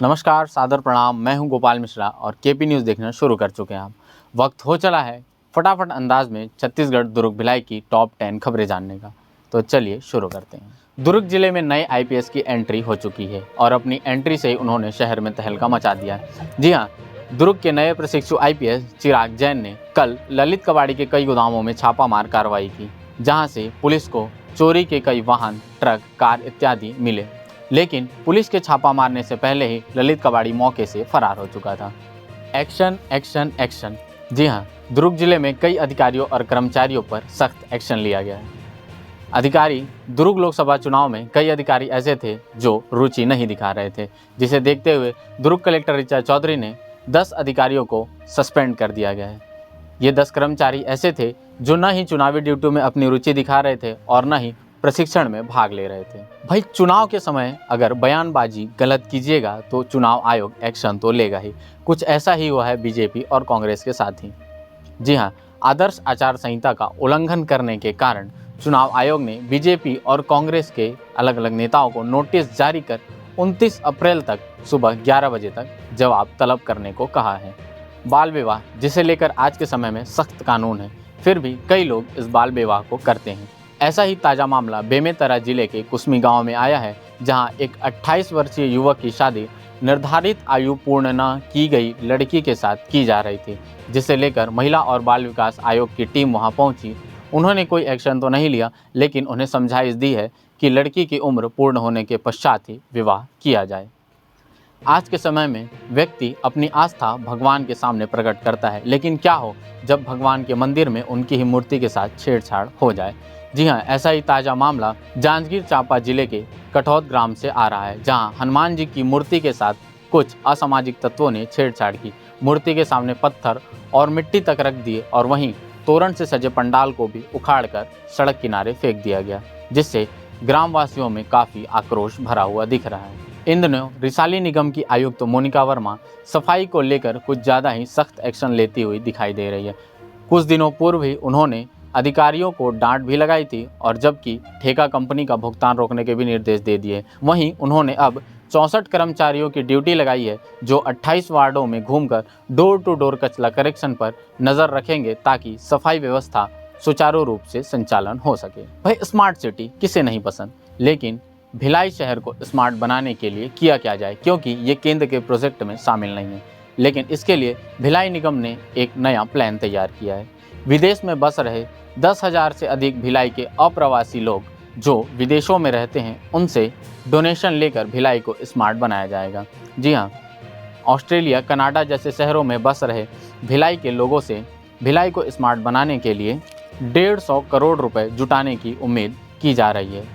नमस्कार, सादर प्रणाम। मैं हूं गोपाल मिश्रा और केपी न्यूज़ देखना शुरू कर चुके हैं आप। वक्त हो चला है फटाफट अंदाज में छत्तीसगढ़ दुर्ग भिलाई की टॉप 10 खबरें जानने का। तो चलिए शुरू करते हैं। दुर्ग जिले में नए आईपीएस की एंट्री हो चुकी है और अपनी एंट्री से ही उन्होंने शहर में तहलका मचा दिया है। जी हाँ, दुर्ग के नए प्रशिक्षु आईपीएस चिराग जैन ने कल ललित कबाड़ी के कई गोदामों में छापामार कार्रवाई की, जहाँ से पुलिस को चोरी के कई वाहन, ट्रक, कार इत्यादि मिले। लेकिन पुलिस के छापा मारने से पहले ही ललित कबाड़ी मौके से फरार हो चुका था। Action action action. जी हां, दुर्ग जिले में कई अधिकारियों और कर्मचारियों पर सख्त एक्शन लिया गया है। अधिकारी दुर्ग लोकसभा चुनाव में कई अधिकारी ऐसे थे जो रुचि नहीं दिखा रहे थे, जिसे देखते हुए दुर्ग कलेक्टर ऋचा चौधरी ने 10 अधिकारियों को सस्पेंड कर दिया गया है। ये 10 कर्मचारी ऐसे थे जो न ही चुनावी ड्यूटी में अपनी रुचि दिखा रहे थे और न ही प्रशिक्षण में भाग ले रहे थे। भाई, चुनाव के समय अगर बयानबाजी गलत कीजिएगा तो चुनाव आयोग एक्शन तो लेगा ही। कुछ ऐसा ही हुआ है बीजेपी और कांग्रेस के साथ ही। जी हाँ, आदर्श आचार संहिता का उल्लंघन करने के कारण चुनाव आयोग ने बीजेपी और कांग्रेस के अलग अलग नेताओं को नोटिस जारी कर 29 अप्रैल तक सुबह 11 बजे तक जवाब तलब करने को कहा है। बाल विवाह, जिसे लेकर आज के समय में सख्त कानून है, फिर भी कई लोग इस बाल विवाह को करते हैं। ऐसा ही ताज़ा मामला बेमेतरा जिले के कुसमी गांव में आया है, जहां एक 28 वर्षीय युवक की शादी निर्धारित आयु पूर्ण न की गई लड़की के साथ की जा रही थी, जिसे लेकर महिला और बाल विकास आयोग की टीम वहां पहुंची। उन्होंने कोई एक्शन तो नहीं लिया, लेकिन उन्हें समझाइश दी है कि लड़की की उम्र पूर्ण होने के पश्चात ही विवाह किया जाए। आज के समय में व्यक्ति अपनी आस्था भगवान के सामने प्रकट करता है, लेकिन क्या हो जब भगवान के मंदिर में उनकी ही मूर्ति के साथ छेड़छाड़ हो जाए। जी हाँ, ऐसा ही ताज़ा मामला जांजगीर चांपा जिले के कठौत ग्राम से आ रहा है, जहाँ हनुमान जी की मूर्ति के साथ कुछ असामाजिक तत्वों ने छेड़छाड़ की। मूर्ति के सामने पत्थर और मिट्टी तक रख दिए और वहीं तोरण से सजे पंडाल को भी उखाड़कर सड़क किनारे फेंक दिया गया, जिससे ग्रामवासियों में काफ़ी आक्रोश भरा हुआ दिख रहा है। इन दिनों रिसाली निगम की आयुक्त मोनिका वर्मा सफाई को लेकर कुछ ज़्यादा ही सख्त एक्शन लेती हुई दिखाई दे रही है। कुछ दिनों पूर्व ही उन्होंने अधिकारियों को डांट भी लगाई थी और जबकि ठेका कंपनी का भुगतान रोकने के भी निर्देश दे दिए। वहीं उन्होंने अब 64 कर्मचारियों की ड्यूटी लगाई है, जो 28 वार्डों में घूमकर डोर टू डोर कचरा कलेक्शन पर नज़र रखेंगे, ताकि सफाई व्यवस्था सुचारू रूप से संचालन हो सके। भाई, स्मार्ट सिटी किसे नहीं पसंद, लेकिन भिलाई शहर को स्मार्ट बनाने के लिए किया क्या जाए, क्योंकि ये केंद्र के प्रोजेक्ट में शामिल नहीं है। लेकिन इसके लिए भिलाई निगम ने एक नया प्लान तैयार किया है। विदेश में बस रहे 10,000 से अधिक भिलाई के अप्रवासी लोग जो विदेशों में रहते हैं, उनसे डोनेशन लेकर भिलाई को स्मार्ट बनाया जाएगा। जी हाँ, ऑस्ट्रेलिया, कनाडा जैसे शहरों में बस रहे भिलाई के लोगों से भिलाई को स्मार्ट बनाने के लिए 150 करोड़ रुपए जुटाने की उम्मीद की जा रही है।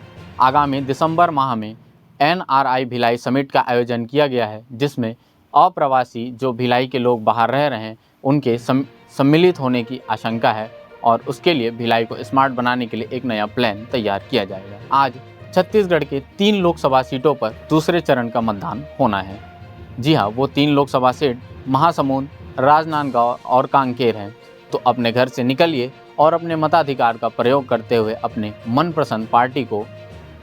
आगामी दिसंबर माह में एनआरआई भिलाई समिट का आयोजन किया गया है, जिसमें अप्रवासी जो भिलाई के लोग बाहर रह रहे हैं उनके सम्मिलित होने की आशंका है और उसके लिए भिलाई को स्मार्ट बनाने के लिए एक नया प्लान तैयार किया जाएगा। आज छत्तीसगढ़ के 3 लोकसभा सीटों पर दूसरे चरण का मतदान होना है। जी हाँ, वो 3 लोकसभा सीट महासमुंद, राजनांदगांव और कांकेर हैं। तो अपने घर से निकलिए और अपने मताधिकार का प्रयोग करते हुए अपने मनपसंद पार्टी को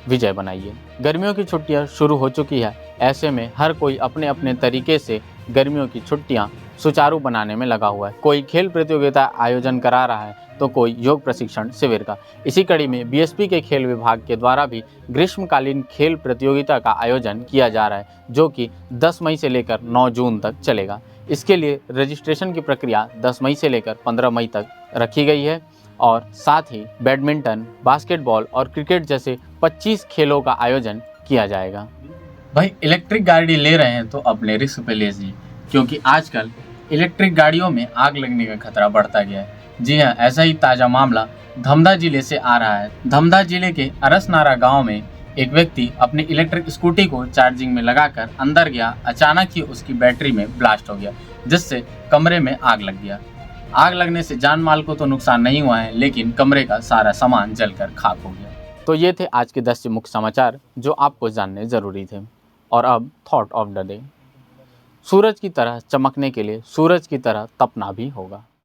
विजय बनाइए। गर्मियों की छुट्टियां शुरू हो चुकी है, ऐसे में हर कोई अपने अपने तरीके से गर्मियों की छुट्टियां सुचारू बनाने में लगा हुआ है। कोई खेल प्रतियोगिता आयोजन करा रहा है तो कोई योग प्रशिक्षण शिविर का। इसी कड़ी में बीएसपी के खेल विभाग के द्वारा भी ग्रीष्मकालीन खेल प्रतियोगिता का आयोजन किया जा रहा है, जो कि 10 मई से लेकर 9 जून तक चलेगा। इसके लिए रजिस्ट्रेशन की प्रक्रिया 10 मई से लेकर 15 मई तक रखी गई है और साथ ही बैडमिंटन, बास्केटबॉल और क्रिकेट जैसे 25 खेलों का आयोजन किया जाएगा। भाई, इलेक्ट्रिक गाड़ी ले रहे हैं तो अपने रिस्क पे लीजिए, क्योंकि आजकल इलेक्ट्रिक गाड़ियों में आग लगने का खतरा बढ़ता गया है। जी हाँ, ऐसा ही ताज़ा मामला धमधा जिले से आ रहा है। धमधा जिले के अरसनारा गांव में एक व्यक्ति अपनी इलेक्ट्रिक स्कूटी को चार्जिंग में लगाकर अंदर गया। अचानक ही उसकी बैटरी में ब्लास्ट हो गया, जिससे कमरे में आग लग गया। आग लगने से जान माल को तो नुकसान नहीं हुआ है, लेकिन कमरे का सारा सामान जलकर खाक हो गया। तो ये थे आज के 10 मुख्य समाचार जो आपको जानने ज़रूरी थे। और अब थॉट ऑफ द डे। सूरज की तरह चमकने के लिए सूरज की तरह तपना भी होगा।